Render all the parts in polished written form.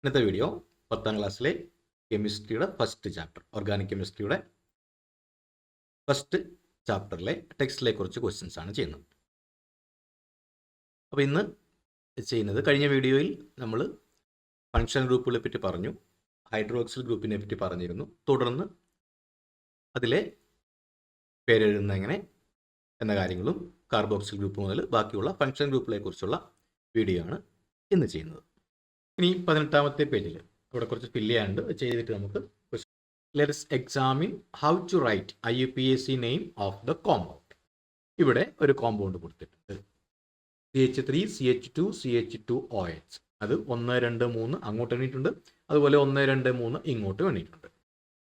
ഇന്നത്തെ വീഡിയോ 10ാം ക്ലാസ്സിലെ കെമിസ്ട്രിയുടെ first chapter organic കെമിസ്ട്രിയുടെ first ചാപ്റ്ററിലെ ടെക്സ്റ്റിലെ കുറച്ച് ക്വസ്റ്റ്യൻസ് ആണ് ചെയ്യുന്നത്. അപ്പോൾ ഇന്ന് ചെയ്യുന്നത്, കഴിഞ്ഞ വീഡിയോയിൽ നമ്മൾ ഫങ്ഷണൽ ഗ്രൂപ്പുകളെ പറ്റി പറഞ്ഞു, ഹൈഡ്രോക്സിൽ ഗ്രൂപ്പിനെ പറ്റി പറഞ്ഞിരുന്നു. തുടർന്ന് അതിലെ പേരെഴുതുന്ന എങ്ങനെ എന്ന കാര്യങ്ങളും കാർബോക്സിൽ ഗ്രൂപ്പ് മുതൽ ബാക്കിയുള്ള ഫങ്ഷണൽ ഗ്രൂപ്പുകളെ കുറിച്ചുള്ള വീഡിയോ ആണ് ഇന്ന് ചെയ്യുന്നത്. ഇനി 18ാമത്തെ പേജിൽ ഇവിടെ കുറച്ച് ഫില്ല് ചെയ്യാണ്ട് ചെയ്തിട്ട് നമുക്ക് let's examine how to write IUPAC name of the compound. ഇവിടെ ഒരു കോമ്പൗണ്ട് കൊടുത്തിട്ടുണ്ട്, CH3 CH2 CH2OH. അത് 1 2 3 അങ്ങോട്ട് എണ്ണിയിട്ടുണ്ട്, അതുപോലെ 1 2 3 ഇങ്ങോട്ട് എണ്ണിയിട്ടുണ്ട്.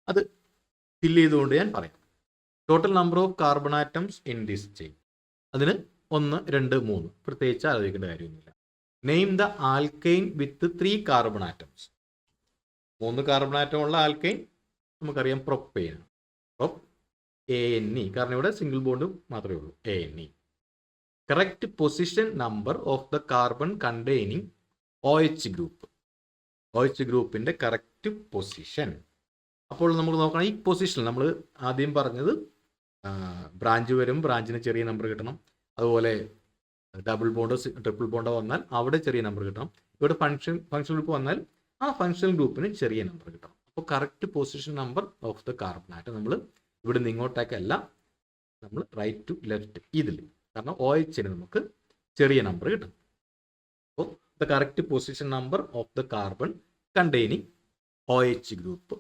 അത് ഫില്ല് ചെയ്തുകൊണ്ട് ഞാൻ പറയാം. Total number of carbon atoms in this chain, അതിന് 1 2 3 പ്രത്യേകിച്ച് ആലോചിക്കേണ്ട കാര്യമൊന്നുമില്ല. Name the alkyne with 3 carbon atoms. 3 carbon atom ഉള്ള ആൽക്കൈൻ നമുക്കറിയാം പ്രൊപ്പെയിൻ, ANE, കാരണം ഇവിടെ സിംഗിൾ ബോണ്ട് മാത്രമേ ഉള്ളൂ, ANE. Correct position number of the carbon containing OH group. OH ഗ്രൂപ്പിന്റെ കറക്റ്റ് പൊസിഷൻ. അപ്പോൾ നമ്മൾ നോക്കണം, ഈ പൊസിഷൻ നമ്മൾ ആദ്യം പറഞ്ഞത് ബ്രാഞ്ച് വരും, ബ്രാഞ്ചിന് ചെറിയ നമ്പർ കിട്ടണം. അതുപോലെ ഡബിൾ ബോണ്ടോ ട്രിപ്പിൾ ബോണ്ടോ വന്നാൽ അവിടെ ചെറിയ നമ്പർ കിട്ടണം. ഇവിടെ ഫങ്ഷണൽ ഗ്രൂപ്പ് വന്നാൽ ആ ഫങ്ഷണൽ ഗ്രൂപ്പിന് ചെറിയ നമ്പർ കിട്ടണം. അപ്പോൾ correct position number of the carbon atom നമ്മൾ ഇവിടെ നിന്ന് ഇങ്ങോട്ടേക്കല്ല, നമ്മൾ റൈറ്റ് ടു ലെഫ്റ്റ് ഇതിൽ, കാരണം OH നമുക്ക് ചെറിയ നമ്പർ കിട്ടും. അപ്പോൾ the correct position number of the carbon containing OH group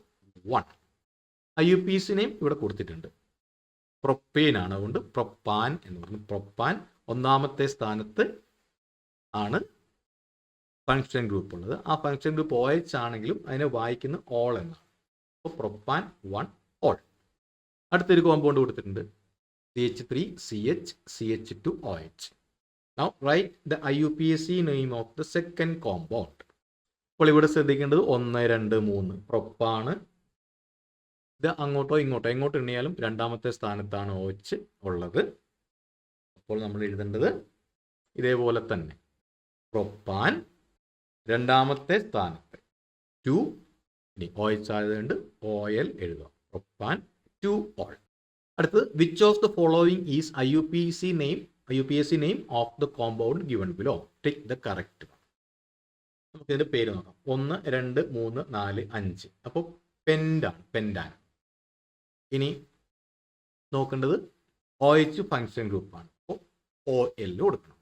1. IUPAC name ഇവിടെ കൊടുത്തിട്ടുണ്ട്, പ്രൊപ്പെയിൻ ആണ്, അതുകൊണ്ട് പ്രൊപ്പാൻ എന്ന് പറഞ്ഞു. പ്രൊപ്പാൻ 1ാമത്തെ സ്ഥാനത്ത് ആണ് ഫങ്ഷൻ ഗ്രൂപ്പ് ഉള്ളത്. ആ ഫങ്ഷൻ ഗ്രൂപ്പ് OH ആണെങ്കിലും അതിനെ വായിക്കുന്ന ഓൾ എന്നാണ്. അപ്പോൾ പ്രൊപ്പാൻ 1 ഓൾ. അടുത്തൊരു കോമ്പൗണ്ട് കൊടുത്തിട്ടുണ്ട്, CH3 CH CH2OH. Now write the IUPAC name of the second compound. അപ്പോൾ ഇവിടെ ശ്രദ്ധിക്കേണ്ടത് 1 2 3 പ്രൊപ്പാണ്. ഇത് അങ്ങോട്ടോ എങ്ങോട്ട് എണ്ണിയാലും 2ാമത്തെ സ്ഥാനത്താണ് OH ഉള്ളത്. അപ്പോൾ നമ്മൾ എഴുതേണ്ടത് ഇതേപോലെ തന്നെ, പ്രൊപ്പാൻ 2ാമത്തെ സ്ഥാനത്ത് 2, ഇനി OH ആയതുകൊണ്ട് OL എഴുതുക, പ്രൊപ്പാൻ 2 ഓൾ. അടുത്തത്, which of the following is IUPAC name of the compound given below, tick the correct. നമുക്ക് ഇതിന്റെ പേര് നോക്കാം. 1 2 3 4 5. അപ്പോൾ പെൻഡാൻ. ഇനി നോക്കേണ്ടത് OH ഫങ്ഷൻ ഗ്രൂപ്പാണ്, അപ്പോൾ OL കൊടുക്കണം.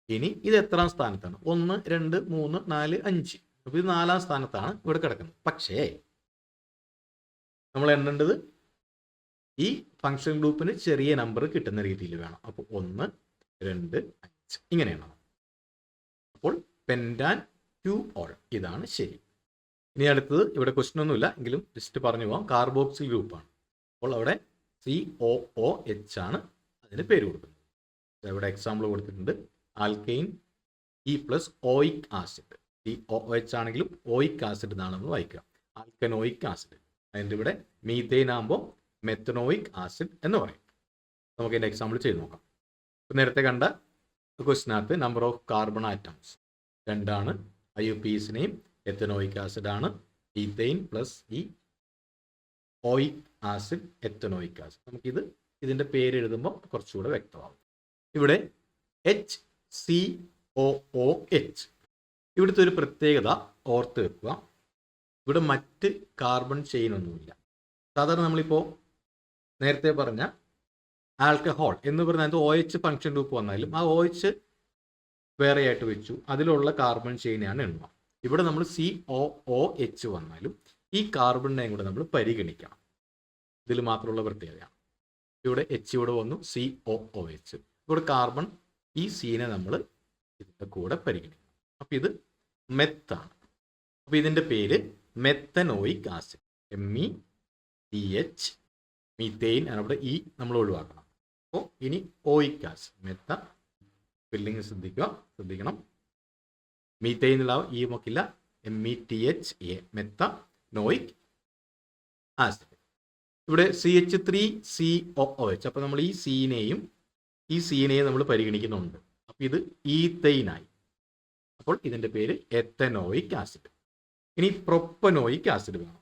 ഇനി ഇത് എത്രാം സ്ഥാനത്താണ്? 1 2 3 4 5. അപ്പോൾ ഇത് 4ാം സ്ഥാനത്താണ് ഇവിടെ കിടക്കുന്നത്. പക്ഷേ നമ്മൾ എണ്ണേണ്ടത് ഈ ഫങ്ഷൻ ഗ്രൂപ്പിന് ചെറിയ നമ്പർ കിട്ടുന്ന രീതിയിൽ വേണം. അപ്പോൾ 1 2 5 ഇങ്ങനെയാണ്. അപ്പോൾ പെൻഡാൻ 2 ഓൾ, ഇതാണ് ശരി. ഇനി അടുത്തത്, ഇവിടെ ക്വസ്റ്റ്യൻ ഒന്നുമില്ല എങ്കിലും ജസ്റ്റ് പറഞ്ഞു പോകാം, കാർബോക്സിൽ ഗ്രൂപ്പാണ്. അപ്പോൾ അവിടെ COOH ആണ് അതിന് പേര് കൊടുക്കുന്നത്. ഇവിടെ എക്സാമ്പിൾ കൊടുത്തിട്ടുണ്ട്, alkyne E plus oic acid. COOH ആണെങ്കിലും ഓയിക് ആസിഡ് എന്നാണ് നമ്മൾ വായിക്കുക, ആൽക്കനോയിക് ആസിഡ്. അതിൻ്റെ ഇവിടെ മീഥെയിൻ ആകുമ്പോൾ മെത്തനോയിക് ആസിഡ് എന്ന് പറയും. നമുക്ക് ഇതിൻ്റെ എക്സാമ്പിൾ ചെയ്ത് നോക്കാം. നേരത്തെ കണ്ട ക്വസ്റ്റിനകത്ത് നമ്പർ ഓഫ് കാർബൺ ആറ്റംസ് 2 ആണ്, IUPAC നെയിം എത്തനോയിക് ആസിഡ് ആണ്, ഈഥെയിൻ പ്ലസ് ഈ ഓയിക് ആസിഡ് എത്തനോയിക് ആസിഡ്. നമുക്കിത് ഇതിൻ്റെ പേര് എഴുതുമ്പോൾ കുറച്ചുകൂടെ വ്യക്തമാകും. ഇവിടെ HCOOH, ഇവിടുത്തെ ഒരു പ്രത്യേകത ഓർത്ത് വെക്കുക, ഇവിടെ മറ്റ് കാർബൺ ചെയിൻ ഒന്നുമില്ല. സാധാരണ നമ്മളിപ്പോൾ നേരത്തെ പറഞ്ഞ ആൽക്കഹോൾ എന്ന് പറഞ്ഞാൽ OH ഫങ്ഷൻ ഗ്രൂപ്പ് വന്നാലും ആ OH വേറെ ആയിട്ട് വെച്ചു, അതിലുള്ള കാർബൺ ചെയിനാണ് എണ്ണുക. ഇവിടെ നമ്മൾ COOH വന്നാലും ഈ കാർബണിനെ കൂടെ നമ്മൾ പരിഗണിക്കണം. ഇതിൽ മാത്രമുള്ള പ്രത്യേകതയാണ്. ഇവിടെ H ഇവിടെ വന്നു, COOH. ഇവിടെ കാർബൺ ഈ സീനെ നമ്മൾ ഇതിൻ്റെ കൂടെ പരിഗണിക്കണം. അപ്പോൾ ഇത് മെത്താണ്. അപ്പോൾ ഇതിൻ്റെ പേര് മെത്തനോയിക് ആസിഡ്, METH, മീഥെയിൻ. അവിടെ ഈ നമ്മൾ ഒഴിവാക്കണം. അപ്പോൾ ഇനി ഓയിക് ആസിഡ്, മെത്ത സ്പെല്ലിംഗ് ശ്രദ്ധിക്കണം. മീഥെയിൻ എന്നുള്ള ഈ നോക്കില്ല, METHA, മെത്തനോയിക് ആസിഡ്. ഇവിടെ CH3COOH. അപ്പോൾ നമ്മൾ ഈ സീനെയും നമ്മൾ പരിഗണിക്കുന്നുണ്ട്. അപ്പോൾ ഇത് ഈഥെയിനായി. അപ്പോൾ ഇതിൻ്റെ പേര് എത്തനോയിക് ആസിഡ്. ഇനി പ്രൊപ്പനോയിക് ആസിഡ് വേണം.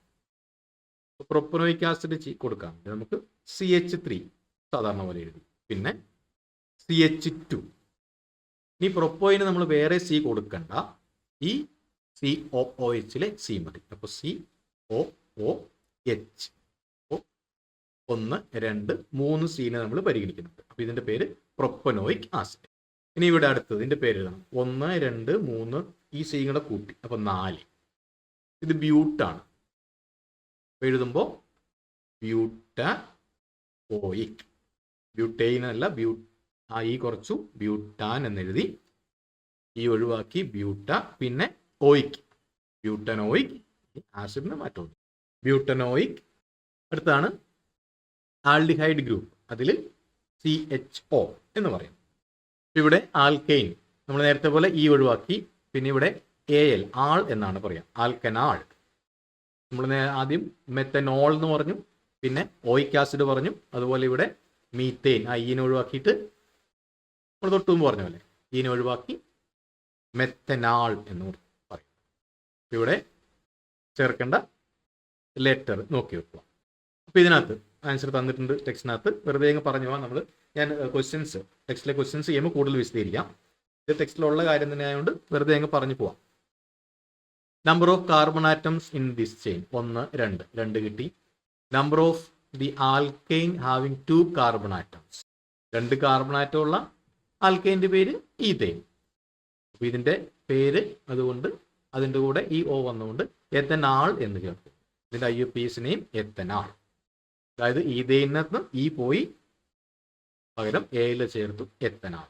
പ്രൊപ്പനോയിക് ആസിഡ് കൊടുക്കാം. നമുക്ക് CH3 സാധാരണ പോലെ എഴുതി, പിന്നെ CH2. ഇനി പ്രൊപ്പോയിന് നമ്മൾ വേറെ സി കൊടുക്കണ്ട, ഈ COOHലെ സി മതി. അപ്പോൾ COOH 1, 2, 3 സീനെ നമ്മൾ പരിഗണിക്കുന്നുണ്ട്. അപ്പോൾ ഇതിന്റെ പേര് പ്രൊപ്പനോയിക് ആസിഡ്. ഇനി ഇവിടെ അടുത്തത് ഇതിന്റെ പേര് എഴുതണം. 1, 2, 3 ഈ സീങ്ങളെ കൂട്ടി, അപ്പോൾ 4. ഇത് ബ്യൂട്ടാണ്. എഴുതുമ്പോൾ ബ്യൂട്ടനോയിക്, ബ്യൂട്ടൈൻ അല്ല, ഈ കുറച്ചു ബ്യൂട്ടാൻ എന്നെഴുതി, ഈ ഒഴിവാക്കി ബ്യൂട്ട, പിന്നെ ഓയിക്, ബ്യൂട്ടനോയിക്. ആസിഡിന് മാറ്റമുണ്ട്. ബ്യൂട്ടനോയിക്. അടുത്താണ് ആൽഡിഹൈഡ് ഗ്രൂപ്പ്, അതിൽ CHO എന്ന് പറയും. ഇവിടെ ആൽക്കൈൻ നമ്മൾ നേരത്തെ പോലെ ഈ ഒഴിവാക്കി, പിന്നെ ഇവിടെ AL ആൾ എന്നാണ് പറയാം, ആൽക്കനാൾ. നമ്മൾ ആദ്യം മെത്തനോൾ എന്ന് പറഞ്ഞു, പിന്നെ ഓയിക് ആസിഡ് പറഞ്ഞു, അതുപോലെ ഇവിടെ മീത്തേൻ, ഈനെ ഒഴിവാക്കിയിട്ട് നമ്മൾ തൊട്ട് മുമ്പ് പറഞ്ഞ പോലെ ഈനെ ഒഴിവാക്കി മെത്തനാൾ എന്ന് പറയും. ഇവിടെ ചേർക്കേണ്ട ലെറ്റർ നോക്കി വെക്കുക. അപ്പോൾ ഇതിനകത്ത് ആൻസർ തന്നിട്ടുണ്ട് ടെക്സ്റ്റിനകത്ത്, വെറുതെ അങ്ങ് പറഞ്ഞു പോകാം. ഞാൻ ടെക്സ്റ്റിലെ ക്വസ്റ്റ്യൻസ് ചെയ്യുമ്പോൾ കൂടുതൽ വിശദീകരിക്കാം. ഇത് ടെക്സ്റ്റിലുള്ള കാര്യം തന്നെ ആയതുകൊണ്ട് വെറുതെ അങ്ങ് പറഞ്ഞു പോവാം. Number of carbon atoms in this chain 1, 2 കിട്ടി. Number of the alkyne having 2 carbon atoms, 2 carbon atom ഉള്ള ആൽക്കൈൻ്റെ പേര് ഈഥൈൻ. അപ്പോൾ ഇതിൻ്റെ പേര് അതുകൊണ്ട് അതിൻ്റെ കൂടെ ഈ O വന്നുകൊണ്ട് എത്തനാൾ എന്ന് ചേർക്കും. ഇതിൻ്റെ IUPAC നെയിം എത്തനാൾ. അതായത് ഈഥൈനകത്ത് ഈ പോയി പകരം AL ചേർത്തു എത്തനാൾ.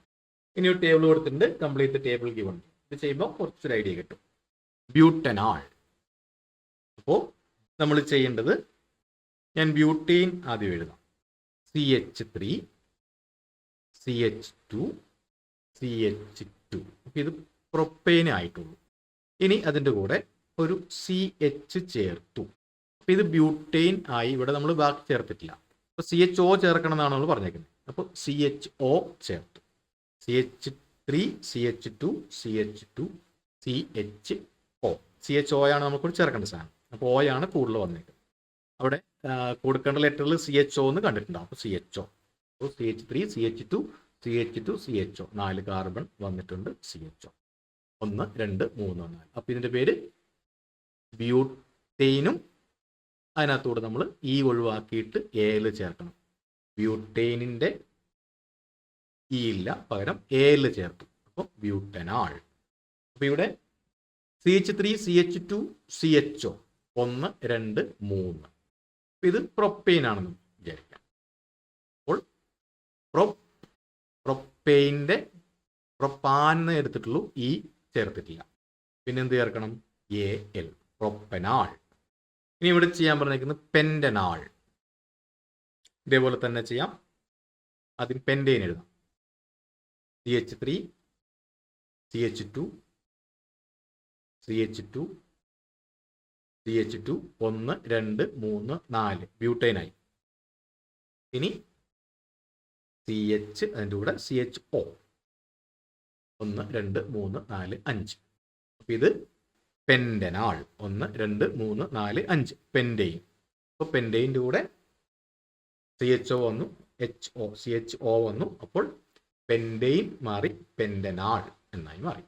ഇനി ഒരു ടേബിൾ കൊടുത്തിട്ടുണ്ട്, കംപ്ലീറ്റ് ടേബിൾ ഗിവൺ. ഇത് ചെയ്യുമ്പോൾ കുറച്ചൊരു ഐഡിയ കിട്ടും. ബ്യൂട്ടനാൾ. അപ്പോൾ നമ്മൾ ചെയ്യേണ്ടത്, ഞാൻ ബ്യൂട്ടീൻ ആദ്യം എഴുതാം. CH3 CH2 CH2. അപ്പോൾ ഇത് പ്രൊപ്പൈൻ ആയിട്ടുള്ളൂ. ഇനി അതിൻ്റെ കൂടെ ഒരു CH ചേർത്തു. അപ്പോൾ ഇത് ബ്യൂട്ടൈൻ ആയി. ഇവിടെ നമ്മൾ ബാക്കി ചേർത്തിട്ടില്ല. അപ്പോൾ CHO ചേർക്കണം എന്നാണ് നമ്മൾ പറഞ്ഞേക്കുന്നത്. അപ്പോൾ CHO ചേർത്തു. CH3 CH2 CH2 CHO. CHO ആണ് നമുക്ക് ചേർക്കേണ്ട സാധനം. അപ്പോൾ O ആണ് കൂടുതൽ വന്നേക്കുന്നത്. അവിടെ കൊടുക്കേണ്ട ലെറ്ററിൽ CHO എന്ന് കണ്ടിട്ടുണ്ടാവും. അപ്പോൾ CHO. അപ്പോൾ CH3 CH2 CH2 CHO 4 carbon വന്നിട്ടുണ്ട്. CHO 1, 2, 3, 4. അപ്പോൾ ഇതിൻ്റെ പേര് ബ്യൂട്ടൈനും. അതിനകത്തൂടെ നമ്മൾ ഈ ഒഴിവാക്കിയിട്ട് AL ചേർക്കണം. ബ്യൂട്ടൈനിൻ്റെ ഈ ഇല്ല, പകരം AL ചേർത്തു. അപ്പോൾ ബ്യൂട്ടനാൾ. അപ്പോൾ ഇവിടെ CH3 CH2 CHO 1, 2, 3. ഇത് പ്രൊപ്പൈൻ ആണെന്ന് വിചാരിക്കാം. അപ്പോൾ പ്രൊപ്പൈൻ്റെ പ്രൊപ്പാൻ എടുത്തിട്ടുള്ളൂ, ഈ ചേർത്തിട്ടില്ല. പിന്നെ എന്ത് ചേർക്കണം? AL, propanal. ഇനി ഇവിടെ ചെയ്യാൻ പറഞ്ഞിരിക്കുന്നത് പെൻഡനാൾ. ഇതേപോലെ തന്നെ ചെയ്യാം. ആദ്യം പെൻഡെയിൻ എഴുതാം. CH3 CH2 CH2 CH2 1, 2, 3, 4 ബ്യൂട്ടൈനായി. ഇനി CH, അതിൻ്റെ കൂടെ CHO 1, 2, 3, 4, 5. അപ്പോൾ ഇത് പെൻഡനാൾ. 1, 2, 3, 4, 5 പെൻഡെയിൻ. അപ്പോൾ പെൻഡെയിൻ്റെ കൂടെ CHO വന്നു, CHO വന്നു. അപ്പോൾ പെൻഡെയിൻ മാറി പെൻഡനാൾ എന്നായി മാറി.